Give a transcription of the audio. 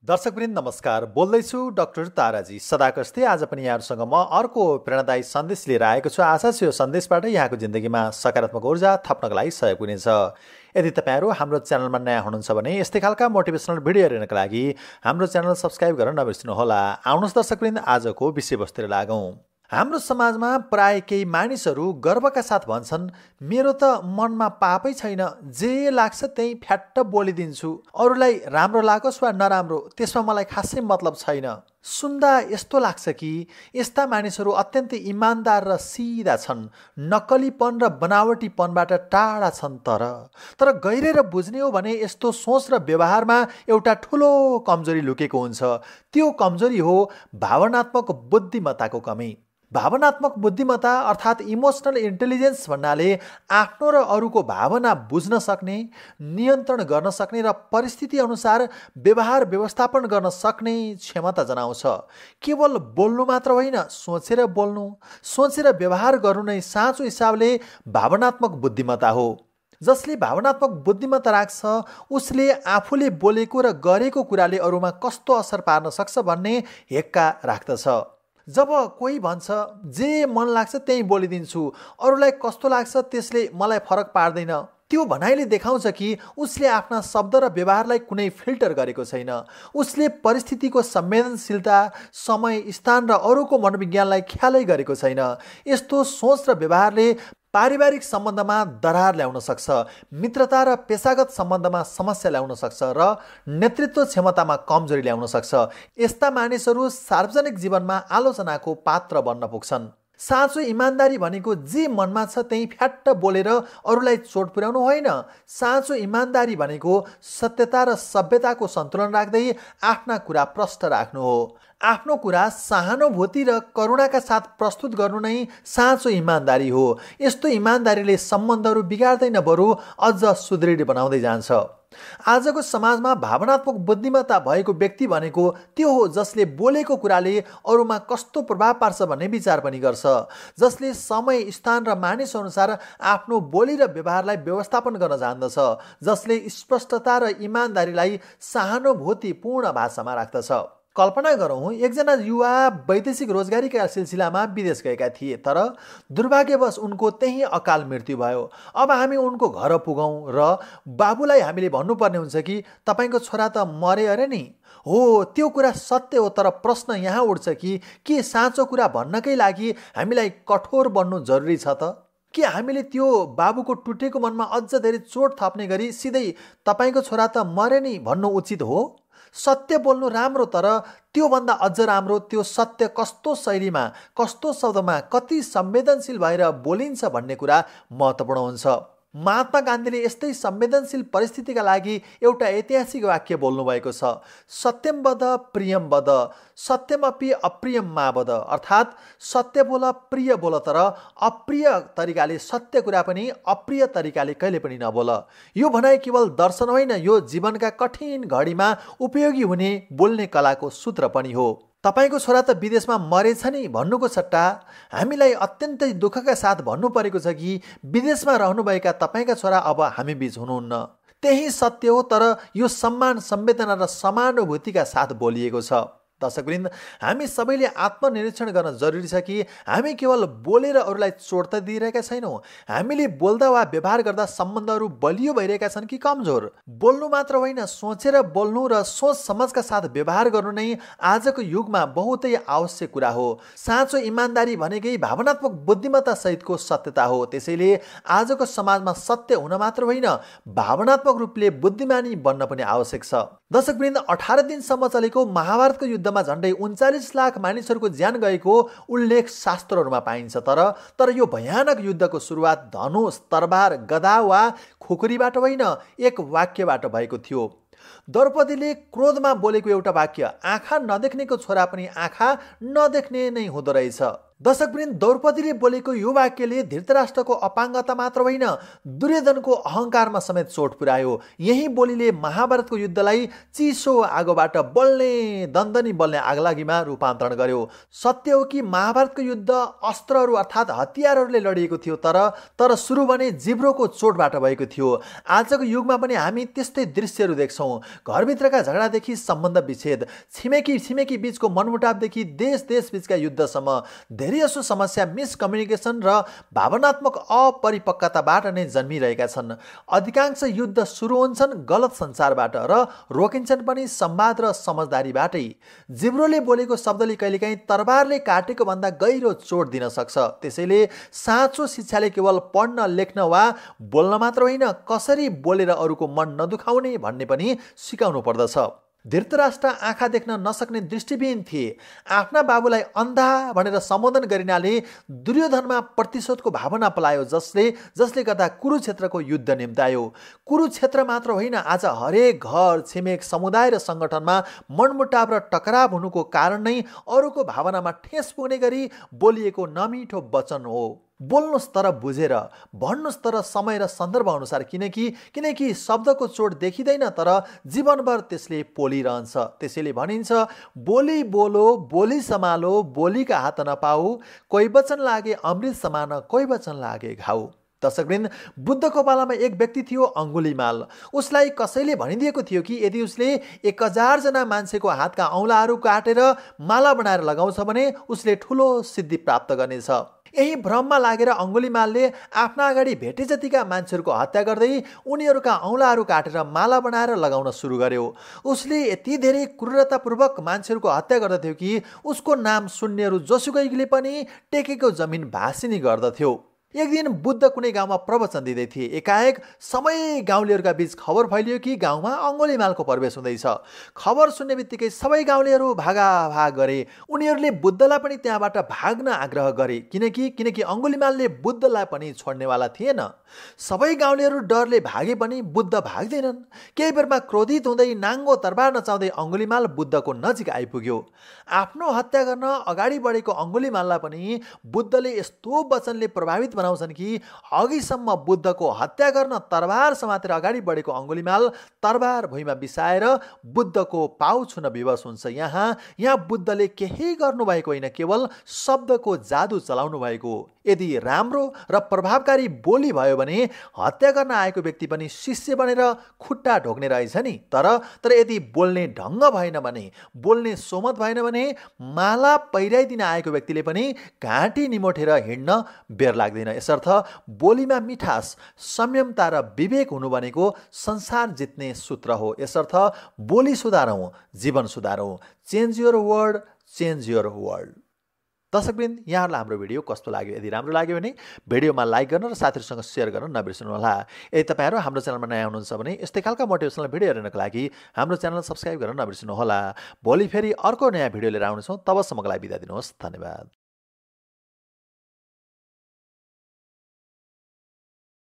दर्शकवृन्द नमस्कार। बोल्दैछु doctor Taraji सदाकस्ती। आज पनि यहाँहरूसँग म अर्को प्रेरणादायी सन्देश लिएर आएको छु। आशा छ यो सन्देशबाट यहाँको जिन्दगीमा सकारात्मक ऊर्जा थप्नको लागि सहयोग हुनेछ। यदि तपाईँहरू हाम्रो च्यानलमा नयाँ हुनुहुन्छ भने यस्तै खालका मोटिभेसनल भिडियो हेर्नका लागि हाम्रो च्यानल सब्सक्राइब गर्न नबिर्सिनुहोला। आउनुहोस् दर्शकवृन्द, आजको विषयवस्तुतिर लागौँ। हाम्रो समाजमा प्राय केही मानिसहरू गर्वका साथ भन्छन्, मेरो त मनमा पापै छैन, जे लाग्छ त्यही फ्याट्ट बोलिदिन्छु, अरूलाई राम्रो लागोस् वा नराम्रो त्यसमा मलाई खासै मतलब छैन। सुन्दा यस्तो लाग्छ कि यस्ता मानिसहरू अत्यन्तै इमान्दार र सिधा छन्, नक्कलीपन र बनावटीपनबाट टाढा छन्। तर गहिरेर बुझ्ने हो भने यस्तो सोच र व्यवहारमा एउटा ठुलो कमजोरी लुकेको हुन्छ। त्यो कमजोरी हो भावनात्मक बुद्धिमत्ताको कमी। भावनात्मक बुद्धिमत्ता अर्थात् इमोसनल इन्टेलिजेन्स भन्नाले आफ्नो र अरूको भावना बुझ्न सक्ने, नियन्त्रण गर्न सक्ने र परिस्थिति अनुसार व्यवहार व्यवस्थापन गर्न सक्ने क्षमता जनाउँछ। केवल बोल्नु मात्र होइन, सोचेर बोल्नु, सोचेर व्यवहार गर्नु नै साँचो हिसाबले भावनात्मक बुद्धिमत्ता हो। जसले भावनात्मक बुद्धिमत्ता राख्छ उसले आफूले बोलेको र गरेको कुराले अरूमा कस्तो असर पार्न सक्छ भन्ने हेक्का राख्दछ। जब कोही भन्छ जे मन लाग्छ त्यही बोलिदिन्छु, अरूलाई कस्तो लाग्छ त्यसले मलाई फरक पार्दैन, त्यो भनाइले देखाउँछ कि उसले आफ्ना शब्द र व्यवहारलाई कुनै फिल्टर गरेको छैन। उसले परिस्थितिको संवेदनशीलता, समय, स्थान र अरूको मनोविज्ञानलाई ख्यालै गरेको छैन। यस्तो सोच र व्यवहारले पारिवारिक सम्बन्धमा दरार ल्याउन सक्छ, मित्रता र पेसागत सम्बन्धमा समस्या ल्याउन सक्छ र नेतृत्व क्षमतामा कमजोरी ल्याउन सक्छ। यस्ता मानिसहरू सार्वजनिक जीवनमा आलोचनाको पात्र बन्न पुग्छन्। साँचो इमान्दारी भनेको जे मनमा छ त्यही फ्याट्ट बोलेर अरूलाई चोट पुर्याउनु होइन। साँचो इमान्दारी भनेको सत्यता र सभ्यताको सन्तुलन राख्दै आफ्ना कुरा प्रष्ट राख्नु हो। आफ्नो कुरा सहानुभूति र करुणाका साथ प्रस्तुत गर्नु नै साँचो इमान्दारी हो। यस्तो इमान्दारीले सम्बन्धहरू बिगार्दैन, बरु अझ सुदृढ बनाउँदै जान्छ। आजको समाजमा भावनात्मक बुद्धिमत्ता भएको व्यक्ति भनेको त्यो हो जसले बोलेको कुराले अरूमा कस्तो प्रभाव पार्छ भन्ने विचार पनि गर्छ, जसले समय, स्थान र मानिस अनुसार आफ्नो बोली र व्यवहारलाई व्यवस्थापन गर्न जान्दछ, जसले स्पष्टता र इमान्दारीलाई सहानुभूतिपूर्ण भाषामा राख्दछ। कल्पना गरौँ, एकजना युवा वैदेशिक रोजगारीका सिलसिलामा विदेश गएका थिए, तर दुर्भाग्यवश उनको त्यही अकाल मृत्यु भयो। अब हामी उनको घर पुगौँ र बाबुलाई हामीले भन्नुपर्ने हुन्छ कि तपाईँको छोरा त मरे अरे नि। हो, त्यो कुरा सत्य हो, तर प्रश्न यहाँ उठ्छ कि के साँचो कुरा भन्नकै लागि हामीलाई कठोर बन्नु जरुरी छ त? के हामीले त्यो बाबुको टुटेको मनमा अझ धेरै चोट थप्ने गरी सिधै तपाईँको छोरा त मरे नि भन्नु उचित हो? सत्य बोल्नु राम्रो, तर त्योभन्दा अझ राम्रो त्यो सत्य कस्तो शैलीमा, कस्तो शब्दमा, कति संवेदनशील भएर बोलिन्छ भन्ने कुरा महत्त्वपूर्ण हुन्छ। महात्मा गान्धीले यस्तै संवेदनशील परिस्थितिका लागि एउटा ऐतिहासिक वाक्य बोल्नुभएको छ, सत्यम वद प्रियम वद सत्यमपि अप्रियम मा वद। अर्थात् सत्य बोल, प्रिय बोल, तर अप्रिय तरिकाले सत्य कुरा पनि अप्रिय तरिकाले कहिले पनि नबोल। यो भनाइ केवल दर्शन होइन, यो जीवनका कठिन घडीमा उपयोगी हुने बोल्ने कलाको सूत्र पनि हो। तपाईँको छोरा त विदेशमा मरेछ नि भन्नुको सट्टा हामीलाई अत्यन्तै दुःखका साथ भन्नु परेको छ कि विदेशमा रहनुभएका तपाईँका छोरा अब हामी बीच हुनुहुन्न। त्यही सत्य हो, तर यो सम्मान, संवेदना र समानुभूतिका साथ बोलिएको छ। दर्शकवृन्द, हामी सबैले आत्मनिरीक्षण गर्न जरुरी छ कि हामी केवल बोलेर अरूलाई चोट त दिइरहेका छैनौँ, हामीले बोल्दा वा व्यवहार गर्दा सम्बन्धहरू बलियो भइरहेका छन् कि कमजोर। बोल्नु मात्र होइन, सोचेर बोल्नु र सोच समझका साथ व्यवहार गर्नु नै आजको युगमा बहुतै आवश्यक कुरा हो। साँचो इमान्दारी भनेकै भावनात्मक बुद्धिमत्ता सहितको सत्यता हो। त्यसैले आजको समाजमा सत्य हुन मात्र होइन, भावनात्मक रूपले बुद्धिमानी बन्न पनि आवश्यक छ। दर्शकवृन्द, 18 दिनसम्म चलेको महाभारतको युद्धमा झन्डै 39 लाख मानिसहरूको ज्यान गएको उल्लेख शास्त्रहरूमा पाइन्छ। तर यो भयानक युद्धको सुरुवात धनुष, तरबार, गदा वा खुकुरीबाट होइन, एक वाक्यबाट भएको थियो। द्रौपदीले क्रोधमा बोलेको एउटा वाक्य, आँखा नदेख्नेको छोरा पनि आँखा नदेख्ने नै हुँदो रहेछ। दर्शकवृन्द, द्रौपदीले बोलेको यो वाक्यले धृतराष्ट्रको अपाङ्गता मात्र होइन, दुर्योधनको अहङ्कारमा समेत चोट पुर्यायो। यही बोलीले महाभारतको युद्धलाई चिसो आगोबाट बल्ने दन्दनी बल्ने आगलागीमा रूपान्तरण गर्यो। सत्य हो कि महाभारतको युद्ध अस्त्रहरू अर्थात् हतियारहरूले लडिएको थियो, तर सुरु भने जिब्रोको चोटबाट भएको थियो। आजको युगमा पनि हामी त्यस्तै दृश्यहरू देख्छौँ। घरभित्रका झगडादेखि सम्बन्ध विच्छेद, छिमेकी बीचको मनमुटावदेखि देश बीचका युद्धसम्म धेरैजसो समस्या मिसकम्युनिकेसन र भावनात्मक अपरिपक्वताबाट नै जन्मिरहेका छन्। अधिकांश युद्ध सुरु हुन्छन् गलत सञ्चारबाट र रोकिन्छन् पनि संवाद र समझदारीबाटै। जिब्रोले बोलेको शब्दले कहिलेकाहीँ तरबारले काटेको भन्दा गहिरो चोट दिन सक्छ। त्यसैले साँचो शिक्षाले केवल पढ्न, लेख्न वा बोल्न मात्र होइन, कसरी बोलेर अरूको मन नदुखाउने भन्ने पनि सिकाउनु पर्दछ। धृतराष्ट्र आँखा देख्न नसक्ने दृष्टिविहीन थिए। आफ्ना बाबुलाई अन्धा भनेर सम्बोधन गरिनाले दुर्योधनमा प्रतिशोधको भावना पलायो, जसले गर्दा कुरुक्षेत्रको युद्ध निम्तायो। कुरुक्षेत्र मात्र होइन, आज हरेक घर, छिमेक, समुदाय र सङ्गठनमा मनमुटाव र टकराव हुनुको कारण नै अरूको भावनामा ठेस पुग्ने गरी बोलिएको नमिठो वचन हो। बोल्नुहोस् तर बुझेर, भन्नुहोस् तर समय र सन्दर्भ अनुसार, किनकि शब्दको चोट देखिँदैन तर जीवनभर त्यसले पोलिरहन्छ। त्यसैले भनिन्छ, बोली बोलो, बोली सम्हालो, बोलीका हात नपाऊ, कोही वचन लागे अमृत समान, कोही वचन लागे घाउ। दर्शकवृन्द, बुद्धको पालामा एक व्यक्ति थियो अङ्गुलीमाल। उसलाई कसैले भनिदिएको थियो कि यदि उसले 1000 जना मान्छेको हातका औँलाहरू काटेर माला बनाएर लगाउँछ भने उसले ठुलो सिद्धि प्राप्त गर्नेछ। यही भ्रममा लागेर अङ्गुलीमालले आफ्ना अगाडि भेटे जतिका मान्छेहरूको हत्या गर्दै उनीहरूका औँलाहरू काटेर माला बनाएर लगाउन सुरु गर्यो। उसले यति धेरै क्रूरतापूर्वक मान्छेहरूको हत्या गर्दथ्यो कि उसको नाम सुन्नेहरू जोसुकैले पनि टेकेको जमिन भासिनी गर्दथ्यो। एक दिन बुद्ध कुनै गाउँमा प्रवचन दिँदै थिए। एकाएक सबै गाउँलेहरूका बीच खबर फैलियो कि गाउँमा अङ्गुलीमालको प्रवेश हुँदैछ। खबर सुन्ने बित्तिकै सबै गाउँलेहरू भागाभाग गरे। उनीहरूले बुद्धलाई पनि त्यहाँबाट भाग्न आग्रह गरे, किनकि अङ्गुलीमालले बुद्धलाई पनि छोड्नेवाला थिएन। सबै गाउँलेहरू डरले भागे पनि बुद्ध भाग्दैनन्। केही बेरमा क्रोधित हुँदै नाङ्गो तरबार नचाउँदै अङ्गुलीमाल बुद्धको नजिक आइपुग्यो। आफ्नो हत्या गर्न अगाडि बढेको अङ्गुलीमाललाई पनि बुद्धले यस्तो वचनले प्रभावित बनाउँछन् कि अघिसम्म बुद्धको हत्या गर्न तरबार समातेर अगाडि बढेको अङ्गुलीमाल तरबार भुइँमा बिसाएर बुद्धको पाउ छुन विवश हुन्छ। यहाँ बुद्धले केही गर्नुभएको होइन, केवल शब्दको जादु चलाउनु भएको। यदि राम्रो र प्रभावकारी बोली भयो भने हत्या गर्न आएको व्यक्ति पनि शिष्य बनेर खुट्टा ढोक्ने रहेछ नि। तर यदि बोल्ने ढङ्ग भएन भने, बोल्ने सोमत भएन भने माला पहिराइदिन आएको व्यक्तिले पनि घाँटी निमोठेर हिँड्न बेर लाग्दैन। यसर्थ बोलीमा मिठास, संयमता र विवेक हुनु भनेको संसार जित्ने सूत्र हो। यसर्थ बोली सुधारौँ, जीवन सुधारौँ। Change your word, change your world. दर्शकवृन्द, यहाँहरूलाई हाम्रो भिडियो कस्तो लाग्यो? यदि राम्रो लाग्यो भने भिडियोमा लाइक गर्न र साथीहरूसँग सेयर गर्न नबिर्सनुहोला। यदि तपाईँहरू हाम्रो च्यानलमा नयाँ हुनुहुन्छ भने यस्तै खालका मोटिभेसनल भिडियो हेर्नको लागि हाम्रो च्यानल सब्सक्राइब गर्न नबिर्सनुहोला। भोलि फेरि अर्को नयाँ भिडियो लिएर आउनेछौँ। तबसम्मको लागि बिदा दिनुहोस्। धन्यवाद।